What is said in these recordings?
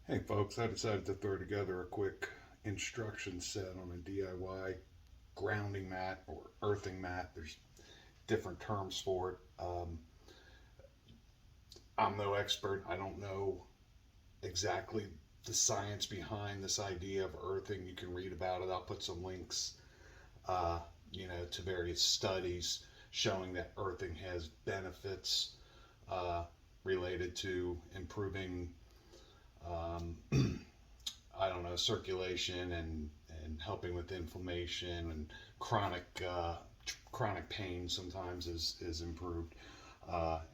Hey folks, I decided to throw together a quick instruction set on a DIY grounding mat or earthing mat. There's different terms for it. I'm no expert. I don't know exactly the science behind this idea of earthing. You can read about it. I'll put some links, uh, to various studies showing that earthing has benefits uh, related to improving um, I don't know, circulation and helping with inflammation and chronic chronic pain sometimes is improved.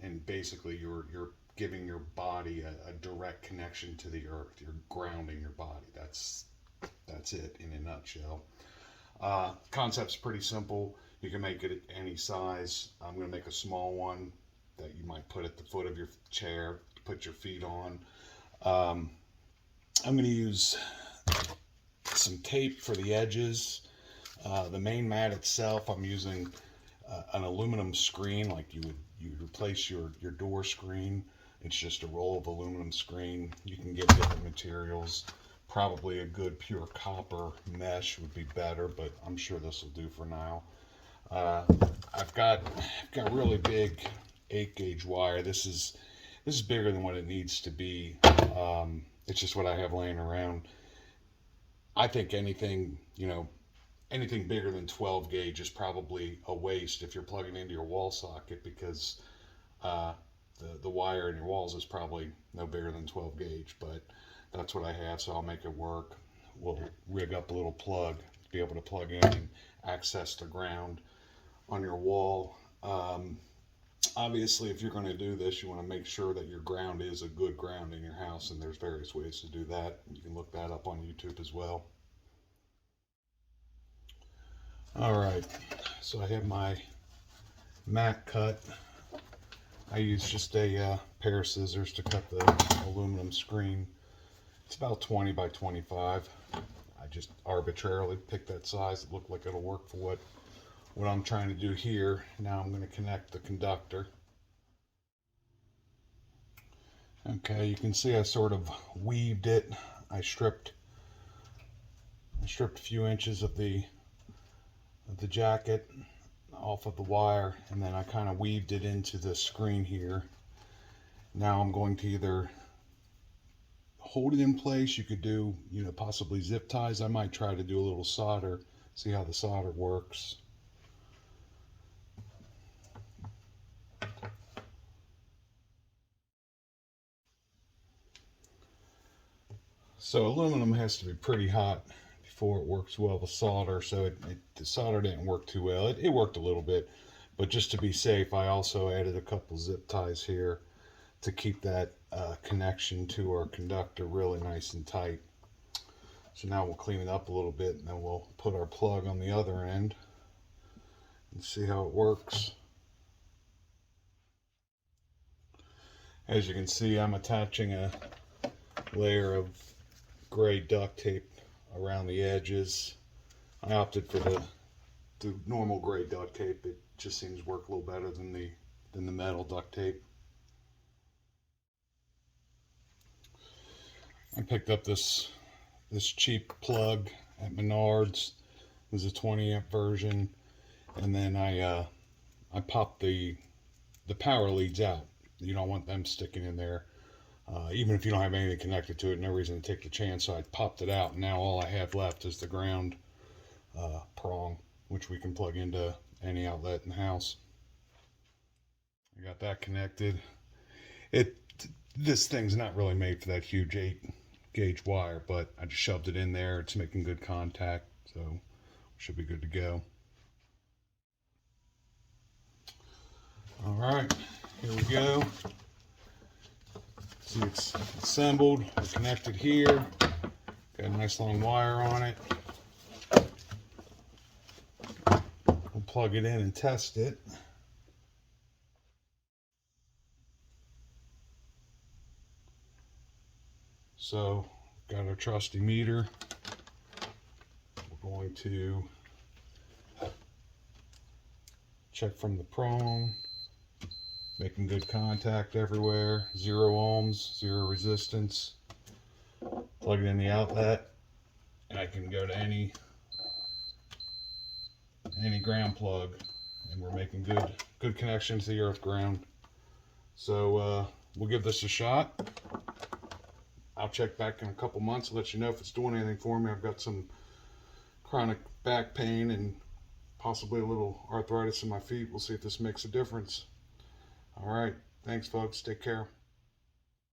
And basically, you're giving your body a direct connection to the earth. You're grounding your body. That's it in a nutshell. Concept's pretty simple. You can make it any size. I'm going to make a small one that you might put at the foot of your chair, put your feet on. Um, I'm going to use some tape for the edges. The main mat itself, I'm using an aluminum screen, like you replace your door screen. It's just a roll of aluminum screen. You can get different materials. Probably a good pure copper mesh would be better, but I'm sure this will do for now. Uh, I've got really big 8 gauge wire. This is bigger than what it needs to be. It's just what I have laying around. I think anything bigger than 12 gauge is probably a waste if you're plugging into your wall socket because uh, the wire in your walls is probably no bigger than 12 gauge. But that's what I have, so I'll make it work. We'll rig up a little plug to be able to plug in and access the ground on your wall. Obviously, if you're going to do this, you want to make sure that your ground is a good ground in your house, and there's various ways to do that. You can look that up on YouTube as well. All right, so I have my mat cut. I use just a pair of scissors to cut the aluminum screen. It's about 20 by 25. I just arbitrarily picked that size. It looked like it'll work for what I'm trying to do here. Now I'm going to connect the conductor. Okay, you can see I sort of weaved it. I stripped a few inches of the jacket off of the wire, and then I kind of weaved it into the screen here. Now I'm going to either hold it in place. You could do, possibly zip ties. I might try to do a little solder, see how the solder works. So aluminum has to be pretty hot before it works well with solder. So the solder didn't work too well. It worked a little bit, but just to be safe, I also added a couple zip ties here to keep that connection to our conductor really nice and tight. So now we'll clean it up a little bit, and then we'll put our plug on the other end and see how it works. As you can see, I'm attaching a layer of gray duct tape around the edges. I opted for the normal gray duct tape. It just seems to work a little better than the metal duct tape. I picked up this cheap plug at Menards. This is a 20 amp version, and then I popped the power leads out. You don't want them sticking in there. Even if you don't have anything connected to it, no reason to take the chance. So I popped it out, and now all I have left is the ground prong, which we can plug into any outlet in the house. I got that connected. It This thing's not really made for that huge 8 gauge wire, but I just shoved it in there. It's making good contact, so should be good to go. All right, here we go. See, it's assembled, it's connected here. Got a nice long wire on it. We'll plug it in and test it. So, got our trusty meter. We're going to check from the prong. Making good contact everywhere. 0 ohms, 0 resistance. plug it in the outlet, and I can go to any ground plug, and we're making good connections to the earth ground. So we'll give this a shot. I'll check back in a couple months and let you know if it's doing anything for me. I've got some chronic back pain and possibly a little arthritis in my feet. We'll see if this makes a difference. All right. Thanks, folks. Take care.